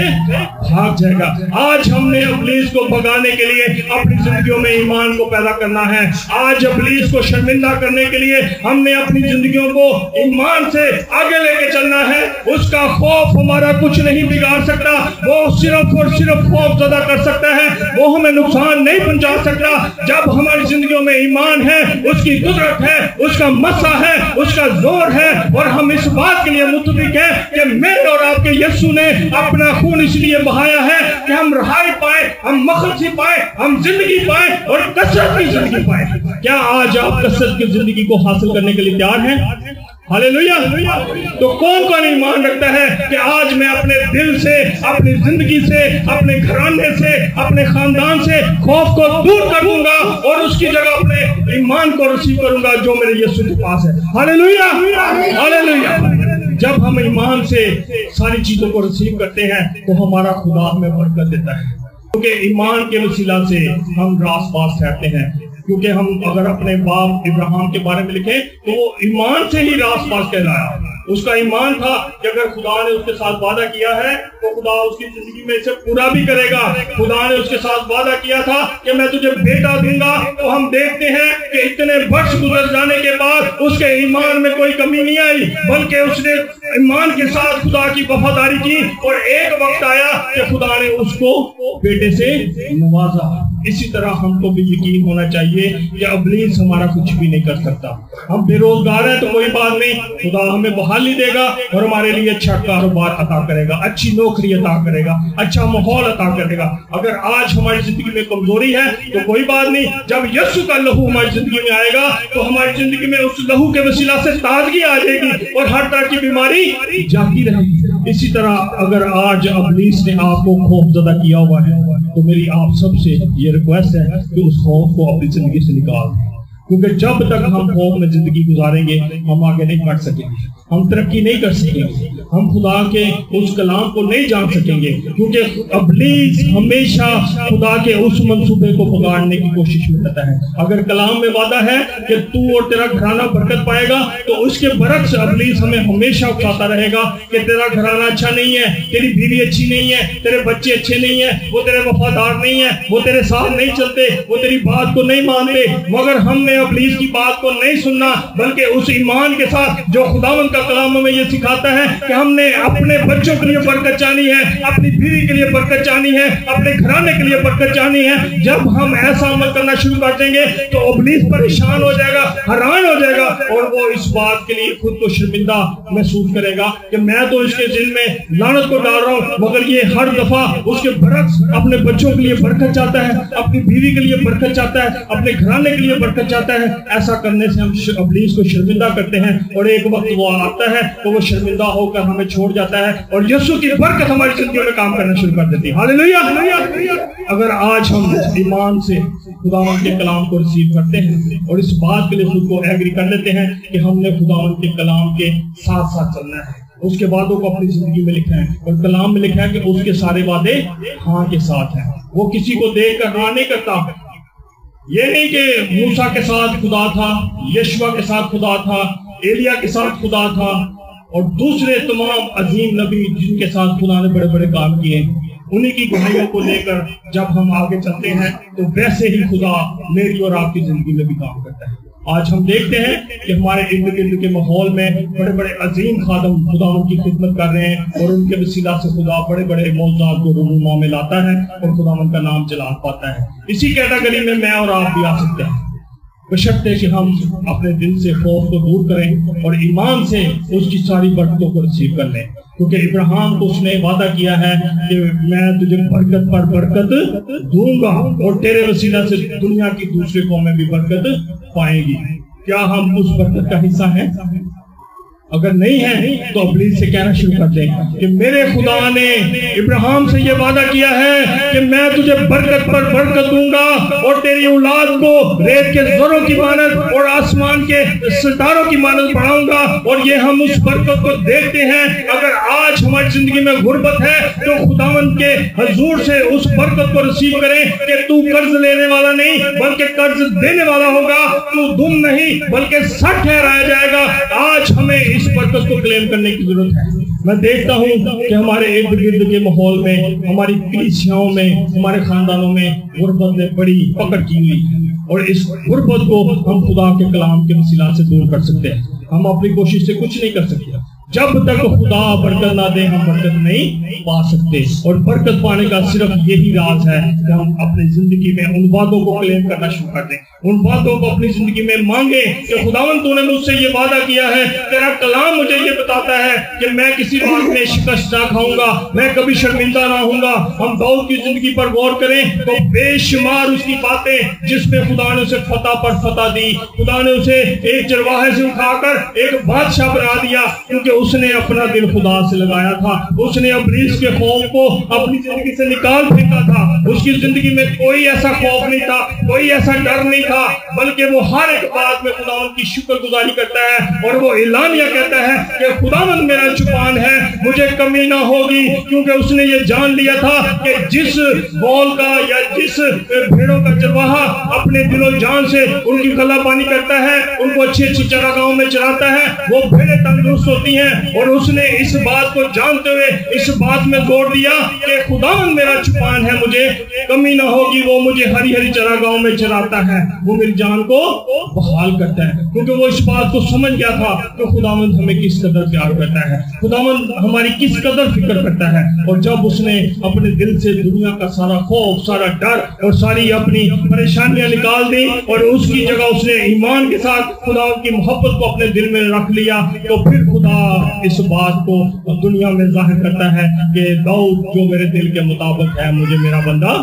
بھاگ جائے گا. آج ہم نے ابلیس کو بھگانے کے لیے اپنی زندگیوں میں ایمان کو پیدا کرنا ہے. آج ابلیس کو شرمندہ کرنے کے لیے ہم نے اپنی زندگیوں کو ایمان سے آگے لے کے چلنا ہے. اس کا خوف ہمارا کچھ نہیں بگاڑ سکتا, وہ صرف اور صرف خوف زدہ کر سکتا ہے, وہ ہمیں نقصان نہیں پہنچا سکتا. جب ہماری زندگیوں میں ایمان ہے, اس کی قدرت ہے, اس کا مسا ہے, اس کا زور ہے, اور ہم اس بات کے لیے متفق ہیں کہ میرے اور آپ کے یسوع نے اپنا خون اس لیے بہایا ہے کہ ہم رہائی پائیں, ہم مخلصی پائیں, ہم زندگی پائیں, اور کثرت کی زندگی پائیں. کیا آج آپ کثرت کی زندگی کو حاصل کرنے کے لیے تیار ہیں؟ ہاللیلویہ. تو کون کون ایمان رکھتا ہے کہ آج میں اپنے دل سے, اپنی زندگی سے, اپنے گھرانے سے, اپنے خاندان سے خوف کو دور کر دوں گا, اور اس کی جگہ اپنے ایمان کو رسیو کروں گا جو میرے یسوع کے پاس ہے. ہاللیلویہ ہاللیلویہ. جب ہم ایمان سے ساری چیزوں کو رسیو کرتے ہیں, تو ہمارا خدا ہمیں برکت دیتا ہے, کیونکہ ایمان کے وسیلہ سے ہم راست باز ٹھہرتے ہیں. کیونکہ ہم اگر اپنے باپ ابراہیم کے بارے میں لکھیں تو وہ ایمان سے ہی راست باز کہلایا. اس کا ایمان تھا کہ اگر خدا نے اس کے ساتھ وعدہ کیا ہے تو خدا اس کی زندگی میں اسے پورا بھی کرے گا. خدا نے اس کے ساتھ وعدہ کیا تھا کہ میں تجھے بیٹا دوں گا, تو ہم دیکھتے ہیں کہ اتنے برس گزر جانے کے بعد اس کے ایمان میں کوئی کمی نہیں آئی, بلکہ اس نے ایمان کے ساتھ خدا کی وفاداری کی, اور ایک وقت آیا کہ خدا نے اس کو بیٹے سے نوازا. اسی طرح ہم کو بھی یقین ہونا چاہیے کہ ابلیس ہمارا کچھ بھی نہیں کر سکتا. ہم بے روزگار ہیں تو کوئی بات نہیں, خدا ہمیں بحالی دے گا اور ہمارے لیے اچھا کاروبار عطا کرے گا, اچھی نوکری عطا کرے گا, اچھا ماحول عطا کرے گا. اگر آج ہماری زندگی میں کمزوری ہے تو کوئی بات نہیں, جب یسوع کا لہو ہماری زندگی میں آئے گا تو ہماری زندگی میں اس لہو کے وسیلہ سے تازگی آ جائے گی, اور ہر طرح کی بیماری جاتی رہے گی. اسی طرح اگر آج ابلیس نے آپ کو خوف زدہ کیا ہوا ہے, تو میری آپ سب سے یہ ریکویسٹ ہے کہ اس خوف کو اپنی زندگی سے نکال دیں, کیونکہ جب تک ہم خوف میں زندگی گزاریں گے ہم آگے نہیں بڑھ سکیں گے, ہم ترقی نہیں کر سکیں گے, ہم خدا کے اس کلام کو نہیں جان سکیں گے, کیونکہ ابلیس ہمیشہ خدا کے اس منصوبے کو بگاڑنے کی کوشش میں رہتا ہے. اگر کلام میں وعدہ ہے کہ تو اور تیرا گھرانہ برکت پائے گا, تو اس کے برعکس ابلیس ہمیں ہمیشہ اکساتا رہے گا کہ تیرا گھرانہ اچھا نہیں ہے, تیری بیوی اچھی نہیں ہے, تیرے بچے اچھے نہیں ہیں, وہ تیرے وفادار نہیں ہیں, وہ تیرے ساتھ نہیں چلتے, وہ تیری بات کو نہیں مانتے. مگر ہم نے ابلیس کی بات کو نہیں سننا, بلکہ اس ایمان کے ساتھ جو خداوند کا کلام ہمیں یہ سکھاتا ہے کہ कि हमने अपने बच्चों के लिए बरकत चाहनी है, अपनी बीवी के लिए बरकत चाहनी है, अपने घराने के लिए बरकत चाहनी है। जब हम ऐसा अमल करना शुरू कर देंगे तो इब्लीस परेशान हो जाएगा, हैरान हो जाएगा और वो इस बात के लिए खुद को शर्मिंदा महसूस करेगा कि मैं तो इसके दिल में लानत को डाल रहा हूँ, मगर ये हर दफा उसके बरक्स अपने बच्चों के लिए बरकत चाहता है, अपनी बीवी के लिए बरकत चाहता है, अपने घराने के लिए बरकत चाहता है। ऐसा करने से हम इब्लीस को शर्मिंदा करते हैं और एक वक्त वो आता है तो वो शर्मिंदा होकर हमें छोड़ जाता है और यीशु की बरकत हमारी जिंदगी में काम करना शुरू कर देती है। Hallelujah, hallelujah. अगर आज हम ईमान से खुदावंद के कलाम को रिसीव करते हैं और इस बात के लिए खुद को एग्री कर लेते हैं कि हमने खुदावंद के कलाम के साथ साथ चलना है, उसके वादों को अपनी जिंदगी में लिखा है और कलाम में लिखा है कि उसके सारे वादे हाँ के साथ हैं। वो किसी को देखकर हाँ नहीं करता। ये नहीं कि मूसा के साथ खुदा था, यशवा के साथ खुदा था, एलिया के साथ खुदा था और दूसरे तमाम अजीम नबी जिनके साथ खुदा ने बड़े बड़े काम किए, उन्हीं की गवाहियों को लेकर जब हम आगे चलते हैं तो वैसे ही खुदा मेरी और आपकी जिंदगी में भी काम करता है। आज हम देखते हैं कि हमारे इर्द गिर्द के माहौल में बड़े बड़े अजीम खादम खुदा की खिदमत कर रहे हैं और उनके वसीला से खुदा बड़े बड़े मौजूदात को रूनुमा में लाता है और खुदा का नाम चला पाता है। इसी कैटेगरी में मैं और आप भी आ सकते हैं, बशर्ते कि हम अपने दिल से खौफ को दूर करें और ईमान से उसकी सारी बरकतों को रिसीव कर लें, क्योंकि इब्राहिम को उसने वादा किया है कि मैं तुझे बरकत पर बरकत दूंगा और तेरे वसीला से दुनिया की दूसरी कौमें भी बरकत पाएंगी। क्या हम उस बरकत का हिस्सा हैं? अगर नहीं है तो इब्लीस से कहना शुरू कर दें कि मेरे खुदा ने इब्राहिम से ये वादा किया है कि मैं तुझे बरकत पर बरकत दूंगा और तेरी औलाद को रेत के ज़रों की मानद और आसमान के सितारों की मानद बढ़ाऊंगा। और ये हम उस बरकत को देखते हैं। अगर आज हमारी जिंदगी में गुर्बत है तो खुदावंद के हजूर से उस बरकत को रिसीव करें कि तू कर्ज लेने वाला नहीं बल्कि कर्ज देने वाला होगा, तू दुम नहीं बल्कि सच ठहराया जाएगा। आज हमें इस बरकत को क्लेम करने की जरूरत है। मैं देखता हूँ कि हमारे इर्द गिर्द के माहौल में, हमारी कलीसियाओं में, हमारे खानदानों में गुर्बत ने बड़ी पकड़ की हुई है और इस गुर्बत को हम खुदा के कलाम के वसीला से दूर कर सकते हैं। हम अपनी कोशिश से कुछ नहीं कर सकते। जब तक खुदा बरकत ना दे हम बरकत नहीं पा सकते। और बरकत पाने का सिर्फ यही राज है कि हम अपनी जिंदगी में उन बातों को क्लेम करना शुरू कर दें, उन बातों को अपनी जिंदगी में मांगे कि खुदावंद तूने मुझसे ये वादा किया है, तेरा कलाम मुझे ये बताता है कि मैं किसी बात में शिकस्त ना खाऊंगा, मैं कभी शर्मिंदा ना होऊंगा। हम दाऊद की जिंदगी पर गौर करें तो बेशुमार उसकी बातें जिसमें खुदा ने उसे फतह पर फतह दी। खुदा ने उसे एक चरवाहे से उठाकर एक बादशाह बना दिया, क्योंकि उसने अपना दिल खुदा से लगाया था। उसने इब्लीस के खौफ को अपनी जिंदगी से निकाल फेंका था। उसकी जिंदगी में कोई ऐसा खौफ नहीं था, कोई ऐसा डर नहीं था, बल्कि वो हर एक बात में खुदावंद की शुक्रगुजारी करता है और वो ऐलानिया कहता है कि खुदावंद मेरा चुपान है, मुझे कमी ना होगी। क्योंकि उसने ये जान लिया था कि जिस बौल का या जिस भेड़ों का चरवाहा अपने दिलो जान से उनकी गला पानी करता है, उनको अच्छी अच्छी चरागाहों में चलाता है, वो भेड़ें तंदुरुस्त होती हैं। और उसने इस बात को जानते हुए इस बात में जोर दिया कि खुदावंद मेरा चुपान है, मुझे कमी ना होगी, वो मुझे हरी हरी चरागाहों में चराता है, वो मेरी जान को बहाल करता है। क्योंकि वो इस बात को समझ गया था कि खुदावंद हमें किस कदर प्यार करता है, खुदावंद हमारी किस कदर फिक्र करता है। और जब उसने अपने दिल से दुनिया का सारा खौफ, सारा डर और सारी अपनी परेशानियां निकाल दी और उसकी जगह उसने ईमान के साथ खुदा की मोहब्बत को अपने दिल में रख लिया, तो फिर खुदा इस बात को दुनिया में जाहिर करता है कि दाऊद जो मेरे दिल के मुताबिक है, मुझे मेरा बंदा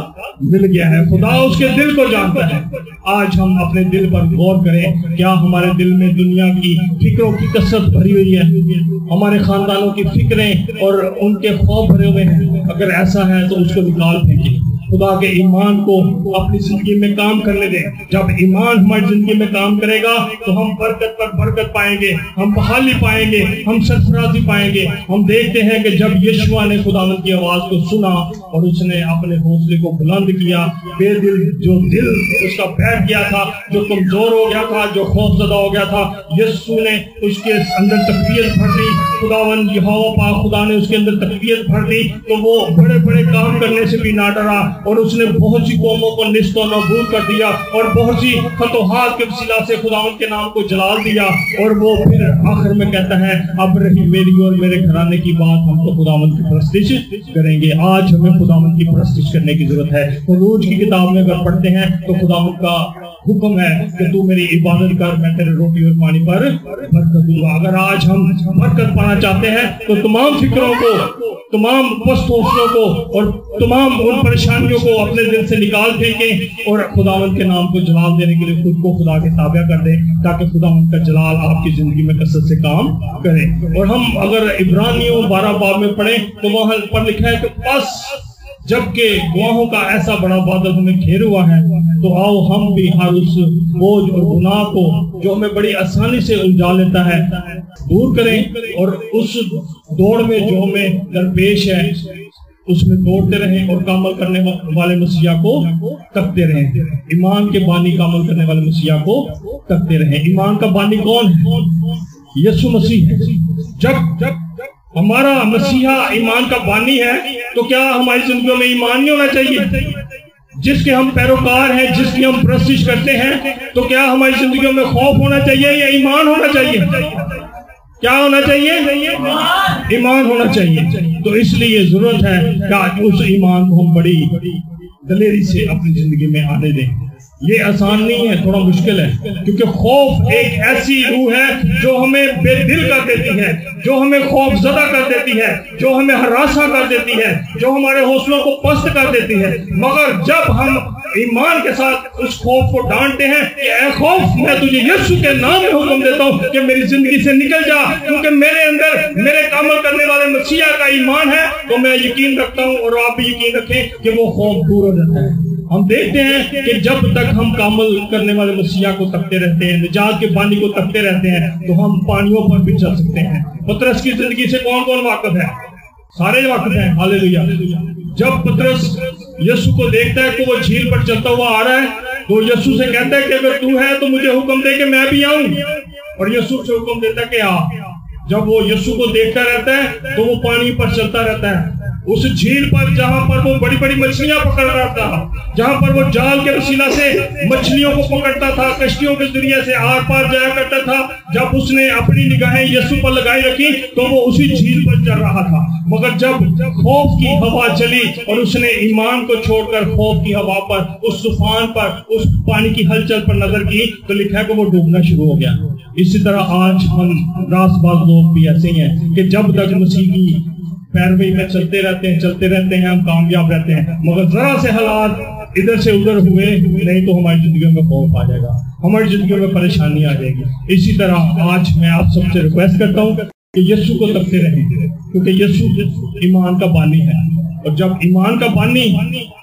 मिल गया है। खुदा उसके दिल को जानता है। आज हम अपने दिल पर गौर करें, क्या हमारे दिल में दुनिया की फिक्रों की कसरत भरी हुई है, हमारे खानदानों की फिक्रें और उनके खौफ भरे हुए हैं? अगर ऐसा है तो उसको निकाल फेंकें, खुदा के ईमान को अपनी जिंदगी में काम करने दें। जब ईमान हमारी जिंदगी में काम करेगा तो हम बरकत पर बरकत पाएंगे, हम बहाली पाएंगे, हम सरफराजी पाएंगे। हम देखते हैं कि जब यीशुआ ने खुदावंद की आवाज को सुना और उसने अपने हौसले को बुलंद किया, बेदिल जो दिल उसका बैठ गया था, जो कमजोर हो गया था, जो खौफजदा हो गया था, यीशु ने उसके अंदर तकबीर भर दी खुदावन यहोवा पाक खुदा ने उसके अंदर तकवीत भर दी तो वो बड़े बड़े काम करने से भी ना डरा और उसने बहुत सी कौमों को निस्तो नाबूद कर दिया और बहुत सी फतोहात के वसीला से खुदावन के नाम को जलाल दिया। और वो फिर आखिर में कहता है अब रही मेरी और मेरे घराने की बात, हम तो खुदावन की परस्तिश करेंगे। आज हमें खुदावन की परस्तिश करने की जरूरत है। खुरूज की किताब में अगर पढ़ते हैं तो खुदावन का हुक्म है कि तू मेरी इबादत कर, मैं तेरे रोटी और पानी पर बरकत दूंगा। अगर आज हम बरकत पाना चाहते हैं तो तमाम फिक्रों को, तमाम पस्त हौसलों को और तमाम उन परेशानियों को अपने दिल से निकाल फेंकें और खुदावंद के नाम को जलाल देने के लिए खुद को खुदा के ताबे कर दें ताकि खुदावंद का जलाल आपकी जिंदगी में कसरत से काम करे। और हम अगर इब्रानियों 12 बाब में पढ़ें तो वहां पर लिखा है कि बस जबकि गवाहों का ऐसा बड़ा बादल हमें घेर हुआ है तो आओ हम भी हर उस बोझ और गुनाह को जो हमें बड़ी आसानी से उलझा लेता है दूर करें और उस दौड़ में जो हमें दरपेश है उसमें दौड़ते रहें और कामल करने वाले मसीहा को तकते रहें। ईमान के बानी कामल करने वाले मसीहा को तकते रहें। ईमान का बानी कौन है? यीशु मसीह है। जब हमारा मसीहा ईमान का बानी है तो क्या हमारी जिंदगी में ईमान नहीं होना चाहिए? जिसके हम पैरोकार हैं, जिसकी हम प्रस्तिश करते हैं, तो क्या हमारी जिंदगी में खौफ होना चाहिए या ईमान होना चाहिए? क्या होना चाहिए? ईमान होना चाहिए। तो इसलिए जरूरत है कि उस ईमान को हम बड़ी दलेरी से अपनी जिंदगी में आने दें। ये आसान नहीं है, थोड़ा मुश्किल है, क्योंकि खौफ एक ऐसी रूह है जो हमें बेदिल कर देती है, जो हमें खौफ ज़दा कर देती है, जो हमें हरासा कर देती है, जो हमारे हौसलों को पस्त कर देती है। मगर जब हम ईमान के साथ उस खौफ को डांटते हैं कि ऐ खौफ, मैं तुझे यीशु के नाम में हुक्म देता हूँ कि मेरी जिंदगी से निकल जा, क्योंकि मेरे अंदर मेरे कामल करने वाले मसीहा का ईमान है, तो मैं यकीन रखता हूँ और आप भी यकीन रखें कि वो खौफ दूर हो जाता है। हम देखते हैं कि जब तक हम कामल करने वाले मसीहा को तकते रहते हैं, निजात के पानी को तकते रहते हैं, तो हम पानियों पर भी चल सकते हैं। पतरस की जिंदगी से कौन कौन वाकिफ है? सारे वाकिफ हैं। हालेलुया। जब पतरस यीशु को देखता है कि वो झील पर चलता हुआ आ रहा है तो यीशु से कहता है कि अगर तू है तो मुझे हुक्म दे कि मैं भी आऊं, और यीशु से हुक्म देता है कि आ। जब वो यीशु को देखता रहता है तो वो पानी पर चलता रहता है, उस झील पर जहां पर वो बड़ी बड़ी मछलियां पकड़ रहा था, जहां पर वो जाल के वसीला से मछलियों को पकड़ता था, कश्तियों के जरिए से आर पार जाया करता था। जब उसने अपनी निगाहें यीशु पर लगाई रखी तो वो उसी झील पर चल रहा था। मगर जब खौफ की हवा चली और उसने ईमान को छोड़कर खौफ की हवा पर, उस तूफान पर, उस पानी की हलचल पर नजर की, तो लिखा है कि वो डूबना शुरू हो गया। इसी तरह आज हम रासबाज लोग भी ऐसे ही हैं कि जब तक मसीह की पैरवी में चलते रहते हैं, हम कामयाब रहते हैं। मगर जरा से हालात इधर से उधर हुए नहीं तो हमारी जिंदगी में खौफ आ जाएगा, हमारी जिंदगी में परेशानी आ जाएगी। इसी तरह आज मैं आप सबसे रिक्वेस्ट करता हूँ कि यीशु को तकते रहें, क्योंकि यीशु ईमान का बानी है। और जब ईमान का बानी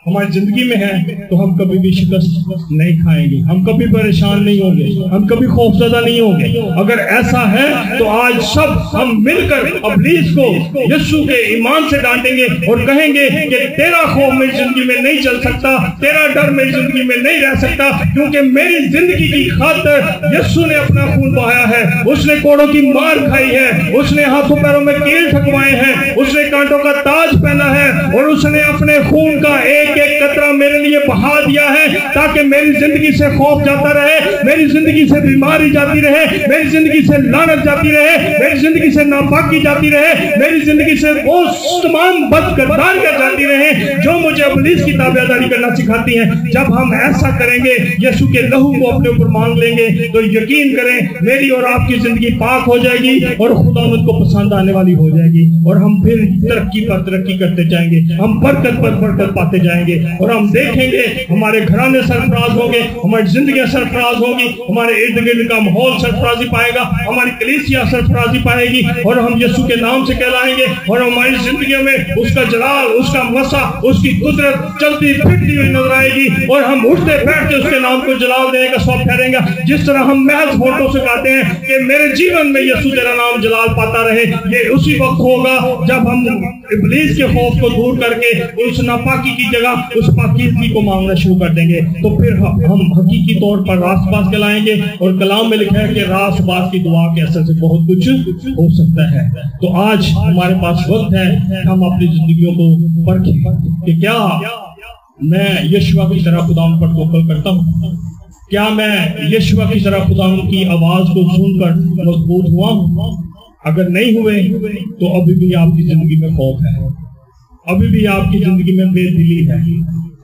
हमारी जिंदगी में है तो हम कभी भी शिकस्त नहीं खाएंगे, हम कभी परेशान नहीं होंगे, हम कभी खौफजदा नहीं होंगे। अगर ऐसा है तो आज सब हम मिलकर इब्लीस को यीशु के ईमान से डांटेंगे और कहेंगे कि तेरा खौफ मेरी जिंदगी में नहीं चल सकता, तेरा डर मेरी जिंदगी में नहीं रह सकता, क्योंकि मेरी जिंदगी की खातिर यीशु ने अपना खून बहाया है, उसने कोड़ों की मार खाई है, उसने हाथों पैरों में कील ठकवाए हैं, उसने कांटों का ताज पहना है और उसने अपने खून का एक एक कतरा मेरे लिए बहा दिया है ताकि मेरी जिंदगी से खौफ जाता रहे, मेरी जिंदगी से बीमारी जाती रहे, मेरी जिंदगी से लानत जाती रहे, मेरी जिंदगी से नापाकी जाती रहे, मेरी जिंदगी से वो तमाम बदकिरदारियां जाती रहे जो मुझे इब्लीस की ताबेदारी करना सिखाती हैं। जब हम ऐसा करेंगे, यीशु के लहू को अपने ऊपर मांग लेंगे, तो यकीन करें मेरी और आपकी जिंदगी पाक हो जाएगी और खुदावंद को पसंद आने वाली हो जाएगी और हम फिर तरक्की पर तरक्की करते जाएंगे, हम बरकत पर बरकत पाते जाएंगे और हम देखेंगे हमारे घराने सरफराज होंगे, हमारी जिंदगी सरफराज होगी, हमारे इर्द गिर्द का माहौल सरफराजी पाएगा, हमारी कलीसिया सरफराजी पाएगी और हम यीशु के नाम से कहलाएंगे और हमारी जिंदगी में उसका जलाल, उसका मसा, उसकी कुदरत चलती फिरती हुई नजर आएगी और हम उठते बैठते उसके नाम को जलाल देने का सब ठहरेंगे। जिस तरह हम महज फोटो से कहते हैं कि मेरे जीवन में यीशु तेरा नाम जलाल पाता रहे, ये उसी वक्त होगा जब हम इब्लीस के खौफ को दूर करके उस नापाकी की जगह जगह उस पाकीज़गी को मांगना शुरू कर देंगे, तो फिर हम हकीकी तौर पर रास्त बात कहलाएंगे। और कलाम में लिखा है कि रास्त बात की दुआ के असर से बहुत कुछ हो सकता है। तो आज हमारे पास वक्त है, हम अपनी जिंदगियों को परखें कि क्या मैं यीशुआ की तरह खुदा पर तवक्कुल करता हूँ, क्या मैं यीशुआ की तरह खुदा की आवाज को सुनकर मजबूत हुआ हूँ। अगर नहीं हुए तो अभी भी आपकी जिंदगी में खौफ है, अभी भी आपकी जिंदगी में बेदिली है,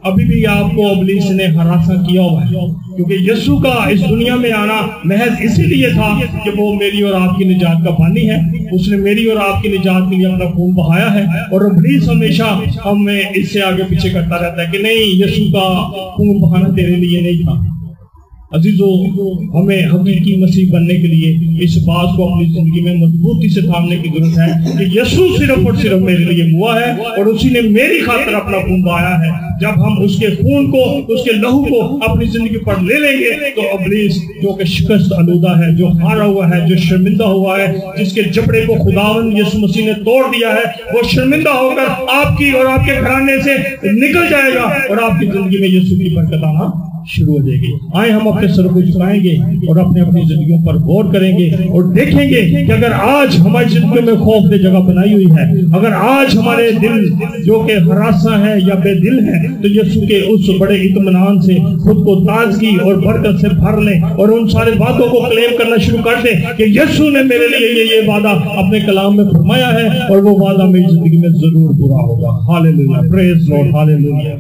अभी भी आपको इब्लीस ने हरासा किया हुआ है, क्योंकि यीशु का इस दुनिया में आना महज इसीलिए था कि वो मेरी और आपकी निजात का बानी है। उसने मेरी और आपकी निजात के लिए अपना खून बहाया है। और इब्लीस हमेशा हमें इससे आगे पीछे करता रहता है कि नहीं, यीशु का खून बहाना तेरे लिए नहीं था। अजीजों, हमें हकीकी मसीह बनने के लिए इस बात को अपनी जिंदगी में मजबूती से थामने की जरूरत है कि यीशु सिर्फ और सिर्फ मेरे लिए हुआ है और उसी ने मेरी खातिर अपना खून बहाया है। जब हम उसके खून को, उसके लहू को अपनी जिंदगी पर ले लेंगे तो इब्लीस जो कि शिकस्त आलूदा है, जो हारा हुआ है, जो शर्मिंदा हुआ है, जिसके जबड़े को खुदावंद यीशु मसीह ने तोड़ दिया है, वो शर्मिंदा होकर आपकी और आपके घराने से निकल जाएगा और आपकी जिंदगी में यीशु की बरकत आना शुरू हो जाएगी। आए हम अपने सर को झुकाएंगे और अपने अपनी जिंदगियों पर गौर करेंगे और देखेंगे कि अगर आज हमारी जिंदगी में खौफ ने जगह बनाई हुई है, अगर आज हमारे दिल जो कि हरासा है या बेदिल है, तो यीशु के उस बड़े इत्मीनान से खुद को ताजगी और बरकत से भर लें और उन सारे बातों को क्लेम करना शुरू कर दें कि यीशु ने मेरे लिए ये वादा अपने कलाम में फरमाया है और वो वादा मेरी जिंदगी में जरूर पूरा होगा। Hallelujah, praise Lord, hallelujah.